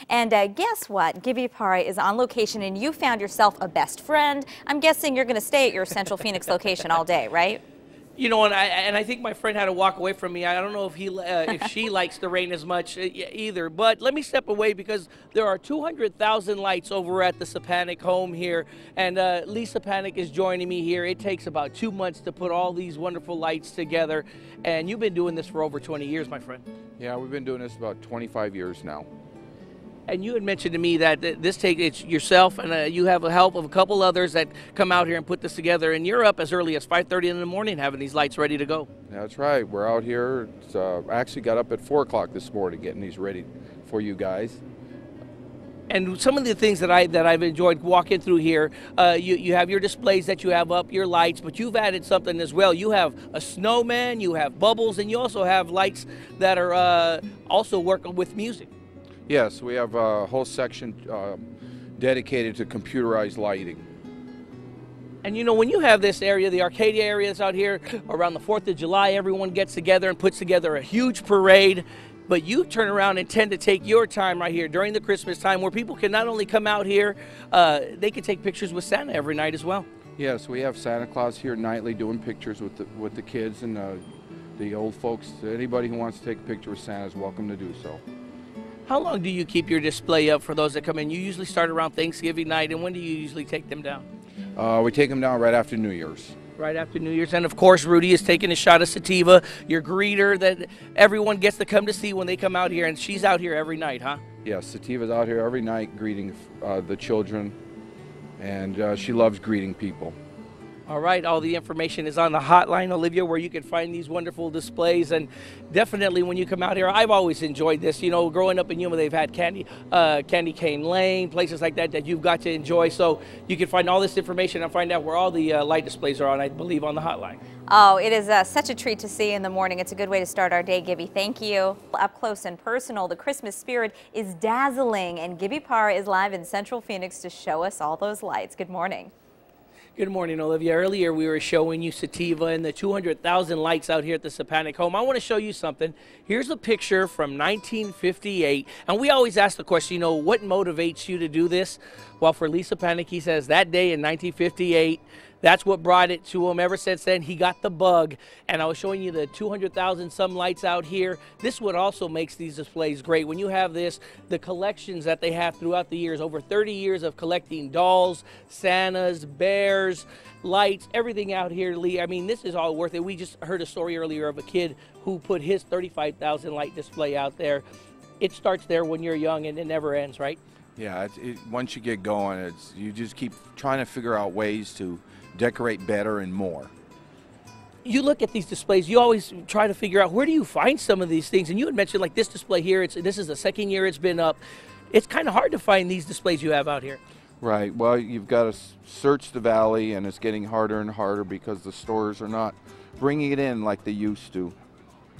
And guess what? Gibby Parra is on location and you found yourself a best friend. I'm guessing you're going to stay at your Central Phoenix location all day, right? You know, and I think my friend had to walk away from me. I don't know if she likes the rain as much either. But let me step away because there are 200,000 lights over at the Sapanic home here, and Lisa Panic is joining me here. It takes about 2 months to put all these wonderful lights together, and you've been doing this for over 20 years, my friend. Yeah, we've been doing this about 25 years now. And you had mentioned to me that it's yourself and you have the help of a couple others that come out here and put this together. And you're up as early as 5:30 in the morning having these lights ready to go. That's right. We're out here. I actually got up at 4 o'clock this morning getting these ready for you guys. And some of the things that I've enjoyed walking through here, you have your displays that you have up, your lights, but you've added something as well. You have a snowman, you have bubbles, and you also have lights that are also working with music. Yes, we have a whole section dedicated to computerized lighting. And you know, when you have this area, the Arcadia area that's out here, around the 4th of July, everyone gets together and puts together a huge parade. But you turn around and tend to take your time right here during the Christmas time where people can not only come out here, they can take pictures with Santa every night as well. Yes, we have Santa Claus here nightly doing pictures with the kids and the old folks. Anybody who wants to take a picture with Santa is welcome to do so. How long do you keep your display up for those that come in? You usually start around Thanksgiving night, and when do you usually take them down? We take them down right after New Year's. Right after New Year's. And of course, Rudy is taking a shot of sativa, your greeter that everyone gets to come to see when they come out here, and she's out here every night, huh? Yes, Sativa's out here every night greeting the children, and she loves greeting people. All right, all the information is on the hotline, Olivia, where you can find these wonderful displays. And definitely when you come out here, I've always enjoyed this. You know, growing up in Yuma, they've had Candy Cane Lane, places like that you've got to enjoy. So you can find all this information and find out where all the light displays are on, I believe, on the hotline. Oh, it is such a treat to see in the morning. It's a good way to start our day, Gibby. Thank you. Up close and personal, the Christmas spirit is dazzling, and Gibby Parra is live in Central Phoenix to show us all those lights. Good morning. Good morning, Olivia. Earlier we were showing you Sativa and the 200,000 lights out here at the Sapanic home. I want to show you something. Here's a picture from 1958. And we always ask the question, you know, what motivates you to do this? Well, for Lisa Panic, he says that day in 1958, that's what brought it to him. Ever since then, he got the bug. And I was showing you the 200,000 some lights out here. This is what also makes these displays great. When you have this, the collections that they have throughout the years, over 30 years of collecting dolls, Santas, bears, lights, everything out here, Lee. I mean, this is all worth it. We just heard a story earlier of a kid who put his 35,000 light display out there. It starts there when you're young and it never ends, right? Yeah, once you get going, you just keep trying to figure out ways to decorate better and more. You look at these displays, you always try to figure out where do you find some of these things. And you had mentioned like this display here, this is the second year it's been up. It's kind of hard to find these displays you have out here. Right, well, you've got to search the valley, and it's getting harder and harder because the stores are not bringing it in like they used to.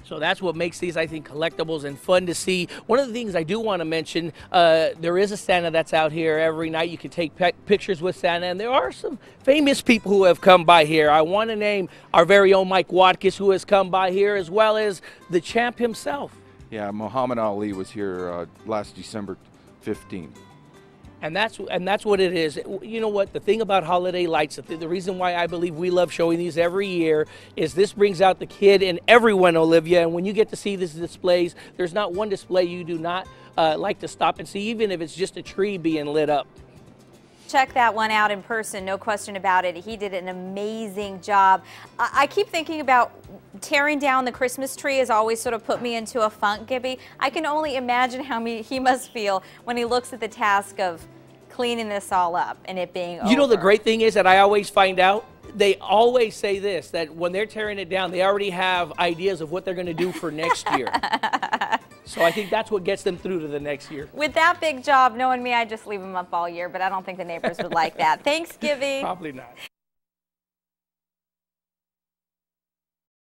So that's what makes these, I think, collectibles and fun to see. One of the things I do want to mention, there is a Santa that's out here every night. You can take pictures with Santa, and there are some famous people who have come by here. I want to name our very own Mike Watkins, who has come by here, as well as the champ himself. Yeah, Muhammad Ali was here last December 15th. And that's what it is. You know what? The thing about holiday lights, the reason why I believe we love showing these every year is this brings out the kid in everyone, Olivia. And when you get to see these displays, there's not one display you do not like to stop and see, even if it's just a tree being lit up. Check that one out in person, no question about it. He did an amazing job. I keep thinking about tearing down the Christmas tree has always sort of put me into a funk, Gibby. I can only imagine how he must feel when he looks at the task of cleaning this all up and it being over. You know, the great thing is that I always find out, they always say this, that when they're tearing it down, they already have ideas of what they're going to do for next year. So I think that's what gets them through to the next year. With that big job, knowing me, I'd just leave them up all year, but I don't think the neighbors would like that. Thanks, Gibby. Probably not.